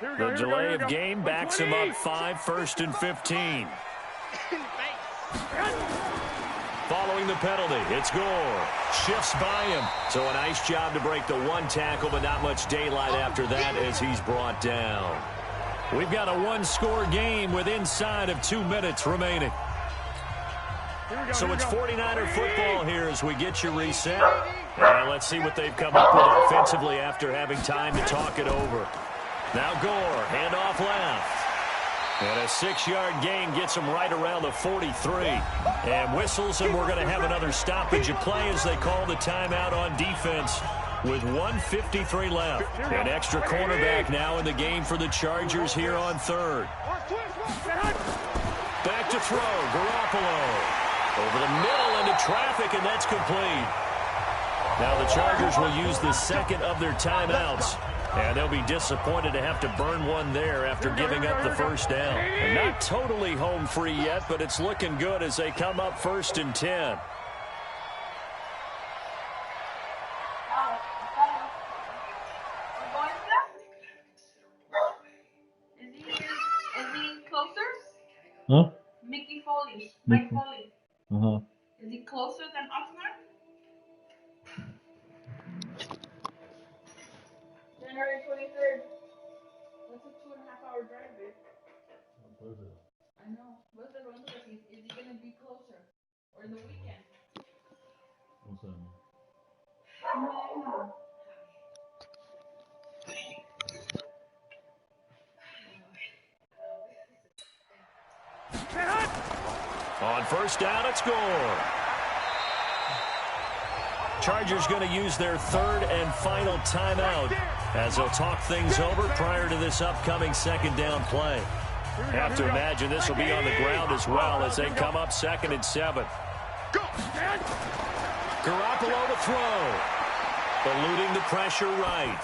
The delay of game backs him up 5, 1st and 15. Following the penalty, it's Gore. Shifts by him. So a nice job to break the 1 tackle, but not much daylight after that as he's brought down. We've got a 1-score game with inside of 2 minutes remaining. So it's 49er football here as we get you reset. And let's see what they've come up with offensively after having time to talk it over. Now Gore, handoff left. And a 6-yard gain gets him right around the 43. And whistles, and we're going to have another stoppage of play as they call the timeout on defense with 1:53 left. An extra cornerback now in the game for the Chargers here on 3rd. Back to throw, Garoppolo. Over the middle into traffic, and that's complete. Now the Chargers will use the second of their timeouts. And they'll be disappointed to have to burn one there after giving up the first down. And not totally home free yet, but it's looking good as they come up 1st and 10. Is he closer? Huh? Mickey Foley. Mike Foley. Uh-huh. Is he closer than Oxnard? January 23rd. That's a 2.5-hour drive, babe. I know. What's the run? Is he going to be closer? Or in the weekend? What's that mean? On 1st down, it's Gore. Chargers going to use their 3rd and final timeout as they'll talk things over prior to this upcoming 2nd down play. Have to imagine this will be on the ground as well as they come up 2nd and 7. Garoppolo to throw. Eluding the pressure right.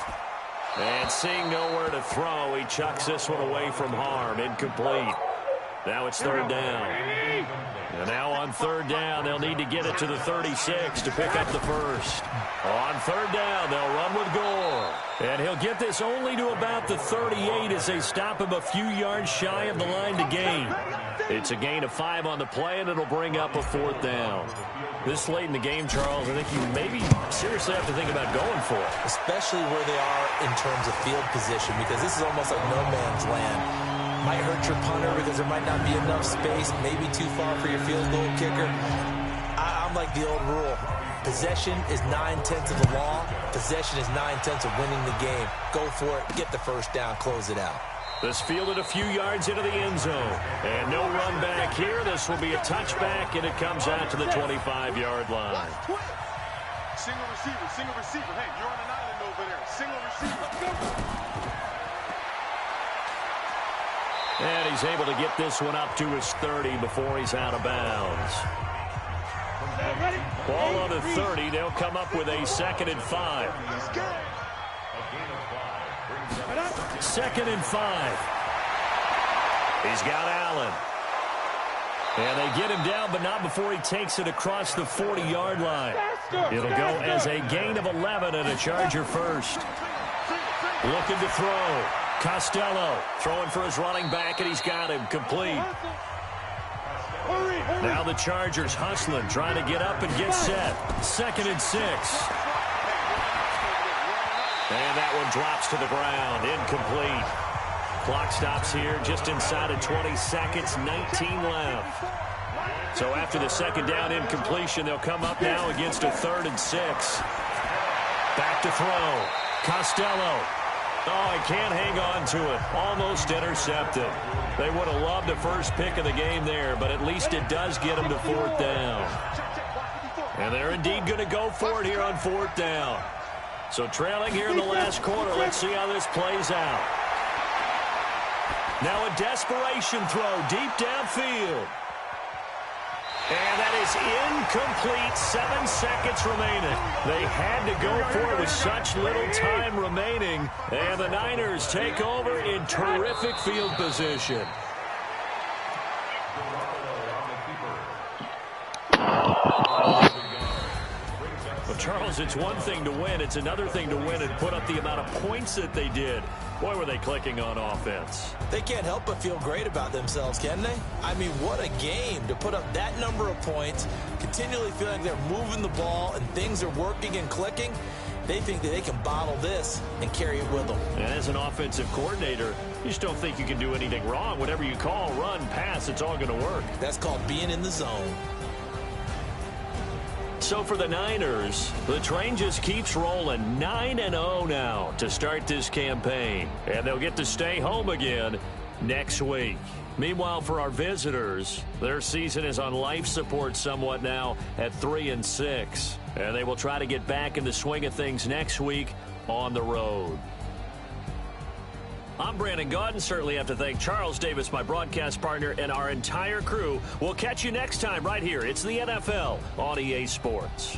And seeing nowhere to throw, he chucks this one away from harm. Incomplete. Now it's 3rd down. And now on 3rd down, they'll need to get it to the 36 to pick up the first. On 3rd down, they'll run with Gore. And he'll get this only to about the 38 as they stop him a few yards shy of the line to gain. It's a gain of 5 on the play, and it'll bring up a 4th down. This late in the game, Charles, I think you maybe seriously have to think about going for it. Especially where they are in terms of field position, because this is almost like no man's land. Might hurt your punter because there might not be enough space, maybe too far for your field goal kicker. I'm like the old rule. Possession is 9/10 of the law. Possession is 9/10 of winning the game. Go for it. Get the first down. Close it out. This fielded a few yards into the end zone. And no run back here. This will be a touchback, and it comes out to the 25-yard line. Single receiver. Hey, you're on an island over there. Single receiver. And he's able to get this one up to his 30 before he's out of bounds. Ball on the 30. They'll come up with a 2nd and 5. 2nd and 5. He's got Allen. And they get him down, but not before he takes it across the 40-yard line. It'll go as a gain of 11 and a Charger first. Looking to throw. Costello throwing for his running back, and he's got him complete. Now the Chargers hustling, trying to get up and get set. 2nd and 6. And that one drops to the ground, incomplete. Clock stops here just inside of 20 seconds, 19 left. So after the 2nd down incompletion, they'll come up now against a 3rd and 6. Back to throw. Costello. Oh, he can't hang on to it. Almost intercepted. They would have loved the first pick of the game there, but at least it does get them to 4th down. And they're indeed going to go for it here on 4th down. So trailing here in the last quarter, let's see how this plays out. Now a desperation throw deep downfield. And that is incomplete. 7 seconds remaining. They had to go for it with such little time remaining. And the Niners take over in terrific field position. Well, Charles, it's one thing to win. It's another thing to win and put up the amount of points that they did. Boy, were they clicking on offense. They can't help but feel great about themselves, can they? I mean, what a game to put up that number of points, continually feeling like they're moving the ball and things are working and clicking. They think that they can bottle this and carry it with them. And as an offensive coordinator, you just don't think you can do anything wrong. Whatever you call, run, pass, it's all going to work. That's called being in the zone. So for the Niners, the train just keeps rolling. 9-0 now to start this campaign. And they'll get to stay home again next week. Meanwhile, for our visitors, their season is on life support somewhat now at 3-6. And they will try to get back in the swing of things next week on the road. I'm Brandon Gaudin. Certainly have to thank Charles Davis, my broadcast partner, and our entire crew. We'll catch you next time right here. It's the NFL on EA Sports.